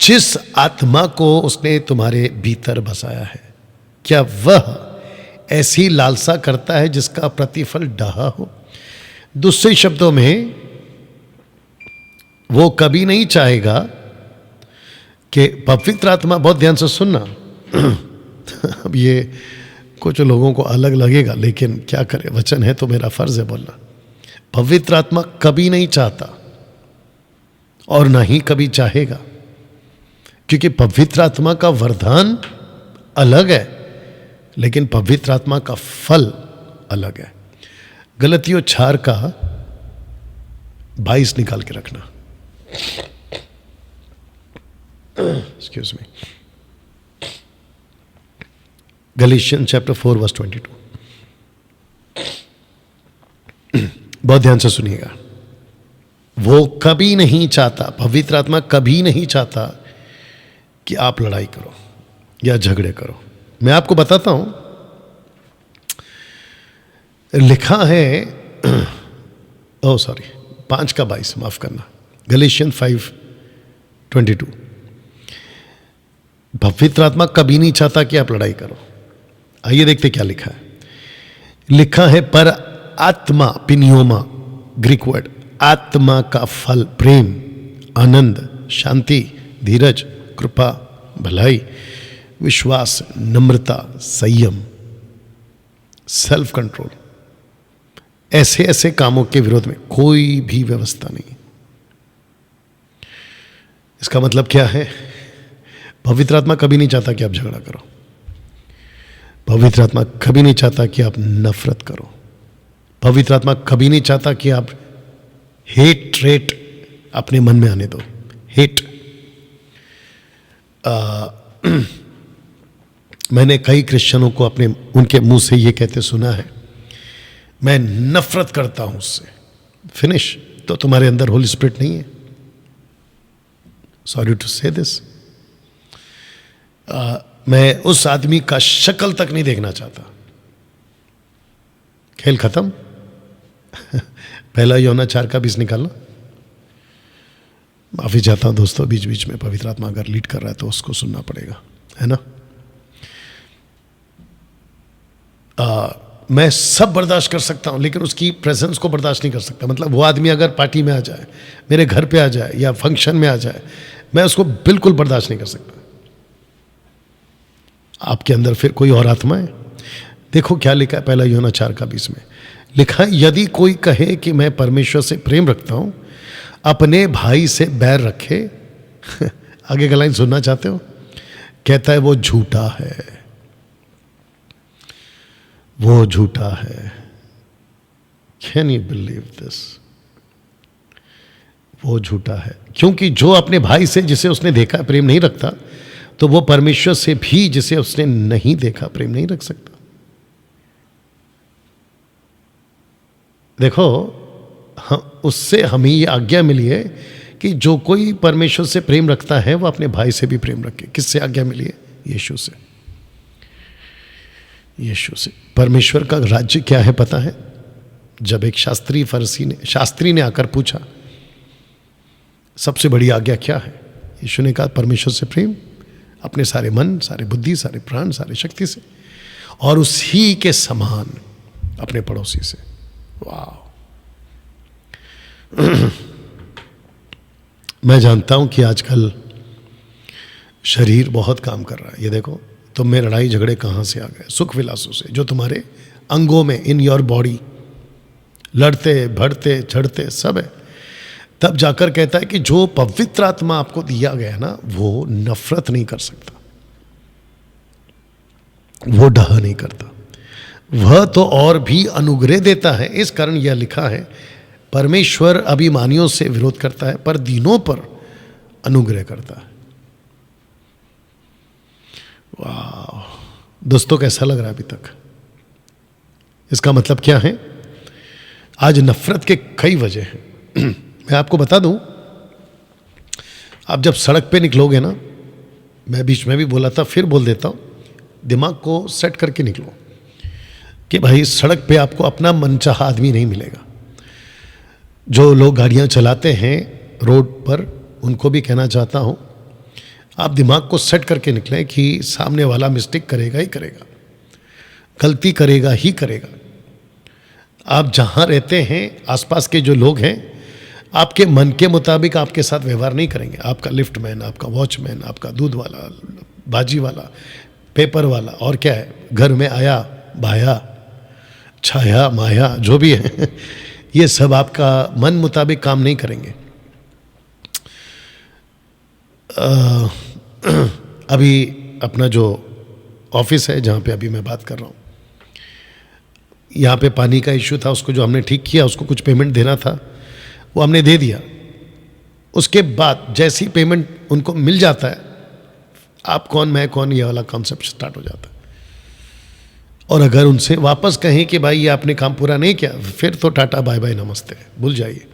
जिस आत्मा को उसने तुम्हारे भीतर बसाया है, क्या वह ऐसी लालसा करता है जिसका प्रतिफल डहा हो? दूसरे शब्दों में, वो कभी नहीं चाहेगा कि पवित्र आत्मा, बहुत ध्यान से सुनना, अब ये कुछ लोगों को अलग लगेगा, लेकिन क्या करें, वचन है तो मेरा फर्ज है बोलना। पवित्र आत्मा कभी नहीं चाहता और ना ही कभी चाहेगा, क्योंकि पवित्र आत्मा का वरदान अलग है, लेकिन पवित्र आत्मा का फल अलग है। गलतियों 4 का 22 निकाल के रखना। Excuse me, Galatians chapter 4 verse 22। बहुत ध्यान से सुनिएगा। वो कभी नहीं चाहता, पवित्र आत्मा कभी नहीं चाहता कि आप लड़ाई करो या झगड़े करो। मैं आपको बताता हूं, लिखा है 5 का 22, माफ करना, गलीशियन 5:22। पवित्र आत्मा कभी नहीं चाहता कि आप लड़ाई करो। आइए देखते क्या लिखा है। लिखा है, पर आत्मा, पिनियोमा ग्रीक वर्ड, आत्मा का फल प्रेम, आनंद, शांति, धीरज, कृपा, भलाई, विश्वास, नम्रता, संयम, सेल्फ कंट्रोल, ऐसे ऐसे कामों के विरोध में कोई भी व्यवस्था नहीं। इसका मतलब क्या है? पवित्र आत्मा कभी नहीं चाहता कि आप झगड़ा करो। पवित्र आत्मा कभी नहीं चाहता कि आप नफरत करो। पवित्र आत्मा कभी नहीं चाहता कि आप हेट अपने मन में आने दो। हेट, मैंने कई क्रिश्चियनों को उनके मुंह से ये कहते सुना है, मैं नफरत करता हूं उससे। फिनिश। तो तुम्हारे अंदर होली स्पिरिट नहीं है। सॉरी टू से दिस। मैं उस आदमी का शक्ल तक नहीं देखना चाहता। खेल खत्म। पहला यूहन्ना 4 का 20 निकालना। माफी चाहता हूं दोस्तों, बीच बीच में पवित्र आत्मा अगर लीड कर रहा है तो उसको सुनना पड़ेगा, है ना। मैं सब बर्दाश्त कर सकता हूं, लेकिन उसकी प्रेजेंस को बर्दाश्त नहीं कर सकता। मतलब वो आदमी अगर पार्टी में आ जाए, मेरे घर पे आ जाए या फंक्शन में आ जाए, मैं उसको बिल्कुल बर्दाश्त नहीं कर सकता। आपके अंदर फिर कोई और आत्मा है। देखो क्या लिखा है पहला यूहन्ना 4 का 20 में। लिखा है, यदि कोई कहे कि मैं परमेश्वर से प्रेम रखता हूं, अपने भाई से बैर रखे। आगे का लाइन सुनना चाहते हो? कहता है वो झूठा है, वो झूठा है। Can you believe this? वो झूठा है, क्योंकि जो अपने भाई से जिसे उसने देखा प्रेम नहीं रखता, तो वो परमेश्वर से भी जिसे उसने नहीं देखा प्रेम नहीं रख सकता। देखो, उससे हमें ये आज्ञा मिली है कि जो कोई परमेश्वर से प्रेम रखता है वो अपने भाई से भी प्रेम रखे। किससे आज्ञा मिली है? यीशु से। यीशु से। परमेश्वर का राज्य क्या है पता है? जब एक शास्त्री ने आकर पूछा, सबसे बड़ी आज्ञा क्या है? यीशु ने कहा, परमेश्वर से प्रेम, अपने सारे मन, सारे बुद्धि, सारे प्राण, सारे शक्ति से, और उसी के समान अपने पड़ोसी से। वाह! मैं जानता हूं कि आजकल शरीर बहुत काम कर रहा है। ये देखो, तुम में लड़ाई झगड़े कहां से आ गए? सुख विलासों से, जो तुम्हारे अंगों में, इन योर बॉडी, लड़ते भड़ते चढ़ते सब है। तब जाकर कहता है कि जो पवित्र आत्मा आपको दिया गया ना, वो नफरत नहीं कर सकता, वो डहा नहीं करता, वह तो और भी अनुग्रह देता है। इस कारण यह लिखा है, परमेश्वर अभिमानियों से विरोध करता है पर दीनों पर अनुग्रह करता है। वाह दोस्तों, कैसा लग रहा है अभी तक? इसका मतलब क्या है? आज नफरत के कई वजह हैं। मैं आपको बता दूं, आप जब सड़क पे निकलोगे ना, मैं बीच में भी बोला था, फिर बोल देता हूं, दिमाग को सेट करके निकलो कि भाई सड़क पे आपको अपना मनचाहा आदमी नहीं मिलेगा। जो लोग गाड़ियां चलाते हैं रोड पर, उनको भी कहना चाहता हूं, आप दिमाग को सेट करके निकलें कि सामने वाला मिस्टेक करेगा ही करेगा, गलती करेगा ही करेगा। आप जहाँ रहते हैं आसपास के जो लोग हैं आपके मन के मुताबिक आपके साथ व्यवहार नहीं करेंगे। आपका लिफ्टमैन, आपका वॉचमैन, आपका दूध वाला, बाजी वाला, पेपर वाला और क्या है, घर में आया भाया, छाया माया, जो भी है ये सब आपका मन मुताबिक काम नहीं करेंगे। अभी अपना जो ऑफिस है जहाँ पे अभी मैं बात कर रहा हूँ, यहाँ पे पानी का इश्यू था, उसको जो हमने ठीक किया, उसको कुछ पेमेंट देना था, वो हमने दे दिया। उसके बाद जैसी पेमेंट उनको मिल जाता है, आप कौन मैं कौन, ये वाला कॉन्सेप्ट स्टार्ट हो जाता है। और अगर उनसे वापस कहें कि भाई ये आपने काम पूरा नहीं किया, फिर तो टाटा बाय बाय नमस्ते, भूल जाइए।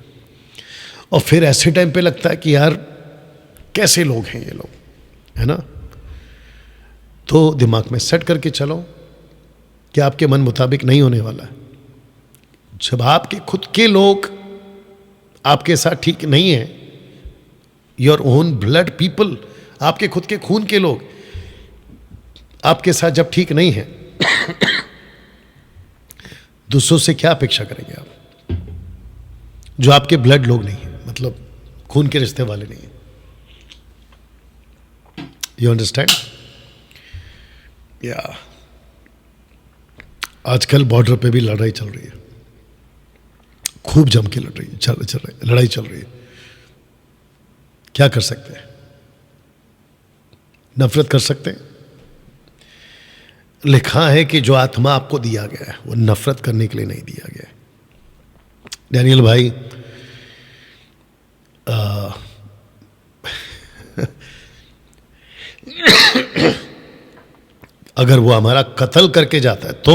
और फिर ऐसे टाइम पे लगता है कि यार कैसे लोग हैं ये लोग, है ना। तो दिमाग में सेट करके चलो कि आपके मन मुताबिक नहीं होने वाला है। जब आपके खुद के लोग आपके साथ ठीक नहीं है, योर ओन ब्लड पीपल, आपके खुद के खून के लोग आपके साथ जब ठीक नहीं है, दूसरों से क्या अपेक्षा करेंगे आप, जो आपके ब्लड लोग नहीं है, मतलब खून के रिश्ते वाले नहीं है। You understand? या आजकल बॉर्डर पे भी लड़ाई चल रही है, खूब जम के लड़ाई चल रही है। क्या कर सकते हैं? नफरत कर सकते हैं? लिखा है कि जो आत्मा आपको दिया गया है वो नफरत करने के लिए नहीं दिया गया है। डैनियल भाई अगर वो हमारा कत्ल करके जाता है तो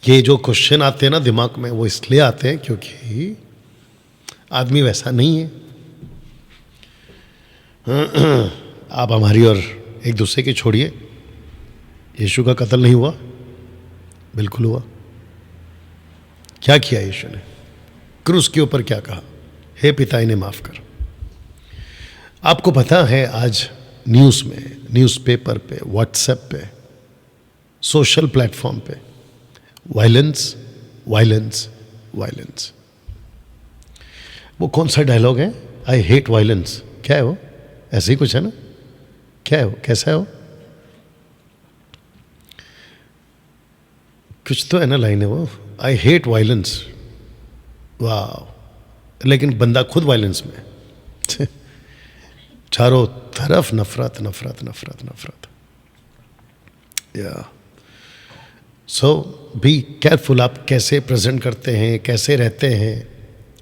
ये जो क्वेश्चन आते हैं ना दिमाग में, वो इसलिए आते हैं क्योंकि आदमी वैसा नहीं है। आप हमारी और एक दूसरे की छोड़िए, यीशु का कत्ल नहीं हुआ? बिल्कुल हुआ। क्या किया यीशु ने? क्रूस के ऊपर क्या कहा? हे पिता इन्हें माफ कर। आपको पता है आज न्यूज़ में, न्यूज़पेपर पे, व्हाट्सएप पे, सोशल प्लेटफॉर्म पे वायलेंस वायलेंस वायलेंस। वो कौन सा डायलॉग है? I hate violence. क्या है वो? ऐसे ही कुछ है ना? क्या है वो? कैसा है वो? कुछ तो है ना लाइन है वो, आई हेट वायलेंस। वाह! लेकिन बंदा खुद वायलेंस में चारों तरफ नफरत नफरत नफरत नफरत। या सो बी केयरफुल, आप कैसे प्रेजेंट करते हैं, कैसे रहते हैं,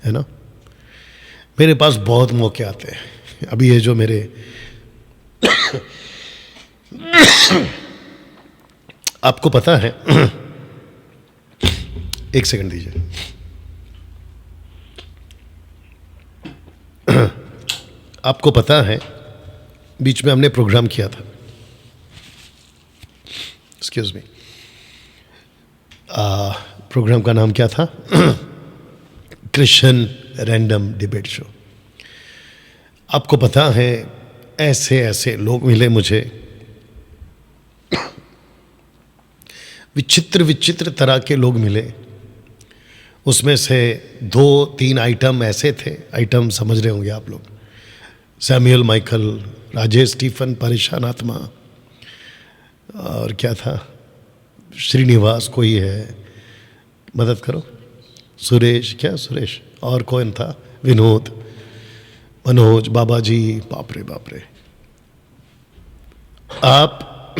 है ना। मेरे पास बहुत मौके आते हैं। अभी ये जो मेरे आपको पता है एक सेकंड दीजिए। आपको पता है बीच में हमने प्रोग्राम किया था, एक्सक्यूज मी, प्रोग्राम का नाम क्या था? Christian random debate show. आपको पता है ऐसे ऐसे लोग मिले मुझे, विचित्र विचित्र तरह के लोग मिले। उसमें से 2-3 आइटम ऐसे थे, आइटम समझ रहे होंगे आप लोग, सैमुअल माइकल, राजेश स्टीफन, परेशान आत्मा, और क्या था, श्रीनिवास कोई है, मदद करो, सुरेश, क्या सुरेश, और कौन था, विनोद, मनोज, बाबा जी, बाप रे बाप रे। आप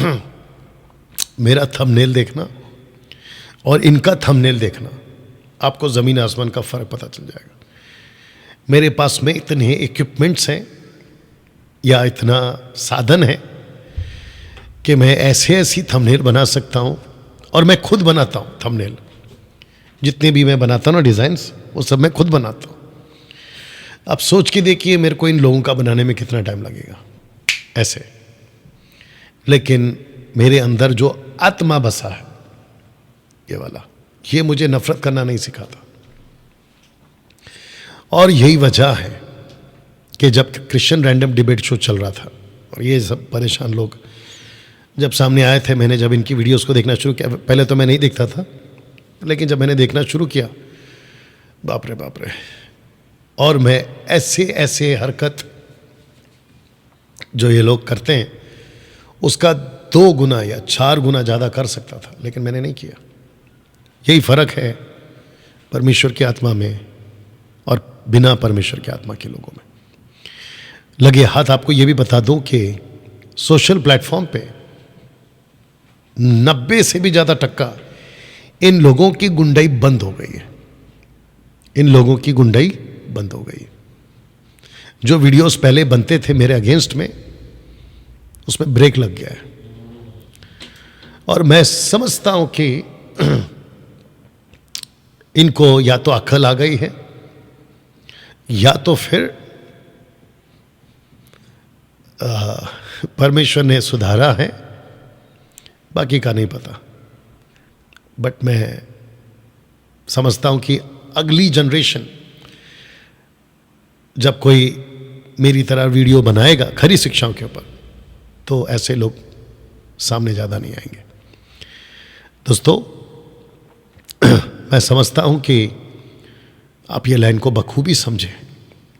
मेरा थंबनेल देखना और इनका थंबनेल देखना, आपको ज़मीन आसमान का फ़र्क पता चल जाएगा। मेरे पास में इतने इक्विपमेंट्स हैं या इतना साधन है कि मैं ऐसे ऐसी थंबनेल बना सकता हूँ, और मैं खुद बनाता हूँ थंबनेल। जितने भी मैं बनाता हूँ ना डिज़ाइंस, वो सब मैं खुद बनाता हूँ। आप सोच के देखिए मेरे को इन लोगों का बनाने में कितना टाइम लगेगा ऐसे। लेकिन मेरे अंदर जो आत्मा बसा है ये वाला, ये मुझे नफरत करना नहीं सिखाता। और यही वजह है कि जब क्रिश्चियन रैंडम डिबेट शो चल रहा था और ये सब परेशान लोग जब सामने आए थे, मैंने जब इनकी वीडियोस को देखना शुरू किया, पहले तो मैं नहीं देखता था, लेकिन जब मैंने देखना शुरू किया, बाप रे, और मैं ऐसे ऐसे हरकत जो ये लोग करते हैं उसका 2 गुना या 4 गुना ज़्यादा कर सकता था, लेकिन मैंने नहीं किया। यही फ़र्क है परमेश्वर की आत्मा में और बिना परमेश्वर की आत्मा के लोगों में। लगे हाथ आपको ये भी बता दूं कि सोशल प्लेटफॉर्म पे 90 से भी ज़्यादा टक्का इन लोगों की गुंडाई बंद हो गई है। इन लोगों की गुंडाई बंद हो गई है। जो वीडियोस पहले बनते थे मेरे अगेंस्ट में, उसमें ब्रेक लग गया है। और मैं समझता हूं कि इनको या तो अक्ल आ गई है या तो फिर परमेश्वर ने सुधारा है, बाकी का नहीं पता। बट मैं समझता हूं कि अगली जनरेशन जब कोई मेरी तरह वीडियो बनाएगा खरी शिक्षाओं के ऊपर, तो ऐसे लोग सामने ज़्यादा नहीं आएंगे। दोस्तों, मैं समझता हूं कि आप ये लाइन को बखूबी समझें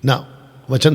ना। वचन